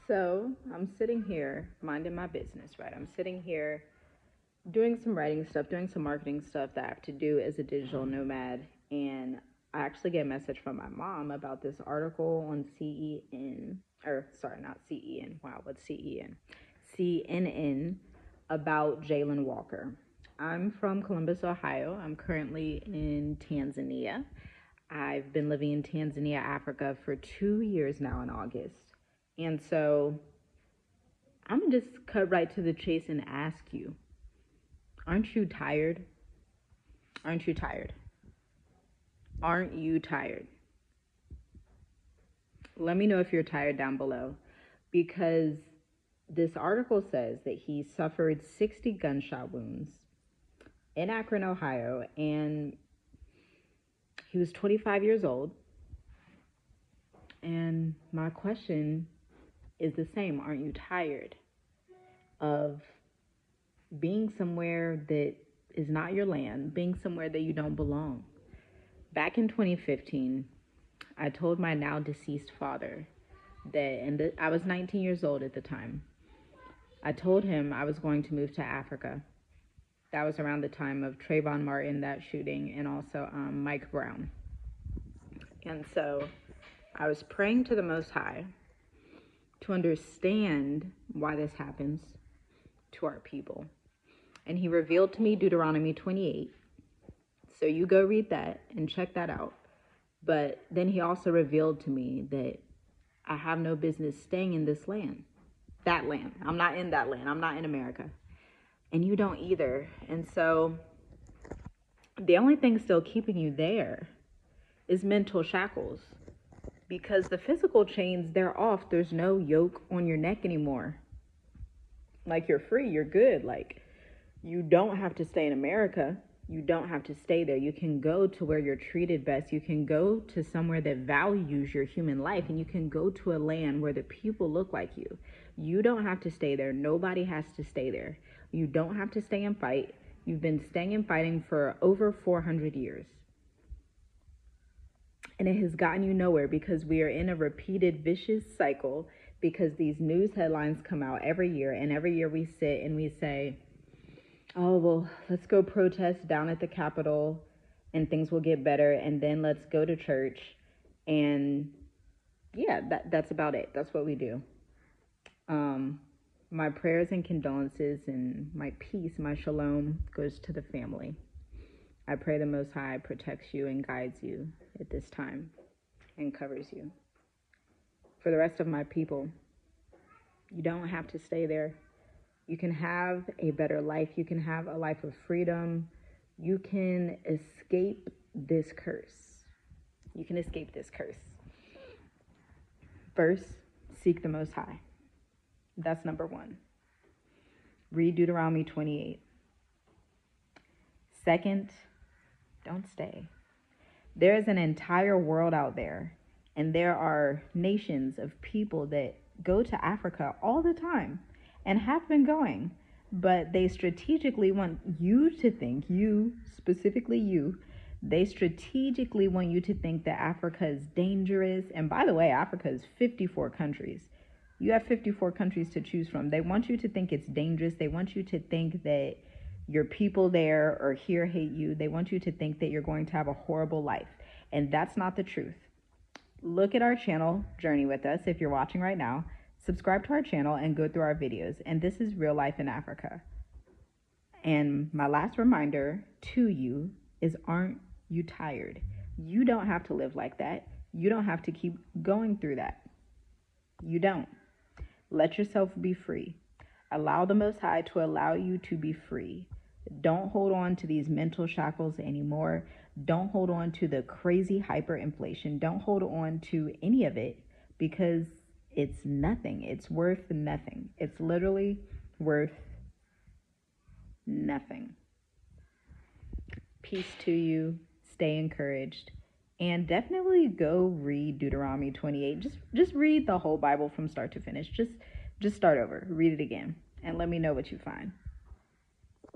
So I'm sitting here minding my business, right? I'm sitting here doing some writing stuff, doing some marketing stuff that I have to do as a digital nomad. And I actually get a message from my mom about this article on CEN, or sorry, not CEN. Wow, what's CEN? CNN about Jalen Walker. I'm from Columbus, Ohio. I'm currently in Tanzania. I've been living in Tanzania, Africa for 2 years now in August. And so I'm going to just cut right to the chase and ask you, aren't you tired? Aren't you tired? Aren't you tired? Let me know if you're tired down below, because this article says that he suffered 60 gunshot wounds in Akron, Ohio, and he was 25 years old. And my question is the same. Aren't you tired of being somewhere that is not your land, being somewhere that you don't belong? Back in 2015, I told my now deceased father that, and I was 19 years old at the time. I told him I was going to move to Africa. That was around the time of Trayvon Martin, that shooting, and also Mike Brown. And so I was praying to the Most High to understand why this happens to our people. And he revealed to me Deuteronomy 28. So you go read that and check that out. But then he also revealed to me that I have no business staying in this land, that land. I'm not in that land. I'm not in America. And you don't either. And so the only thing still keeping you there is mental shackles, because the physical chains, they're off. There's no yoke on your neck anymore. Like, you're free, you're good. Like, you don't have to stay in America. You don't have to stay there. You can go to where you're treated best. You can go to somewhere that values your human life, and you can go to a land where the people look like you. You don't have to stay there. Nobody has to stay there. You don't have to stay and fight. You've been staying and fighting for over 400 years. And it has gotten you nowhere, because we are in a repeated vicious cycle, because these news headlines come out every year, and every year we sit and we say, oh, well, let's go protest down at the Capitol and things will get better. And then let's go to church. And yeah, that's about it. That's what we do. My prayers and condolences and my peace, my shalom, goes to the family. I pray the Most High protects you and guides you at this time and covers you. For the rest of my people, you don't have to stay there. You can have a better life. You can have a life of freedom. You can escape this curse. You can escape this curse. First, seek the Most High. That's number one. Read Deuteronomy 28. Second, don't stay. There is an entire world out there, and there are nations of people that go to Africa all the time and have been going, but they strategically want you to think, you, specifically you, they strategically want you to think that Africa is dangerous. And by the way, Africa is 54 countries. You have 54 countries to choose from. They want you to think it's dangerous. They want you to think that your people there or here hate you. They want you to think that you're going to have a horrible life. And that's not the truth. Look at our channel, Journey With Us, if you're watching right now. Subscribe to our channel and go through our videos. And this is real life in Africa. And my last reminder to you is, aren't you tired? You don't have to live like that. You don't have to keep going through that. You don't. Let yourself be free. Allow the Most High to allow you to be free. Don't hold on to these mental shackles anymore. Don't hold on to the crazy hyperinflation. Don't hold on to any of it, because it's nothing. It's worth nothing. It's literally worth nothing. Peace to you. Stay encouraged. And definitely go read Deuteronomy 28. Just read the whole Bible from start to finish. Just start over. Read it again. And let me know what you find.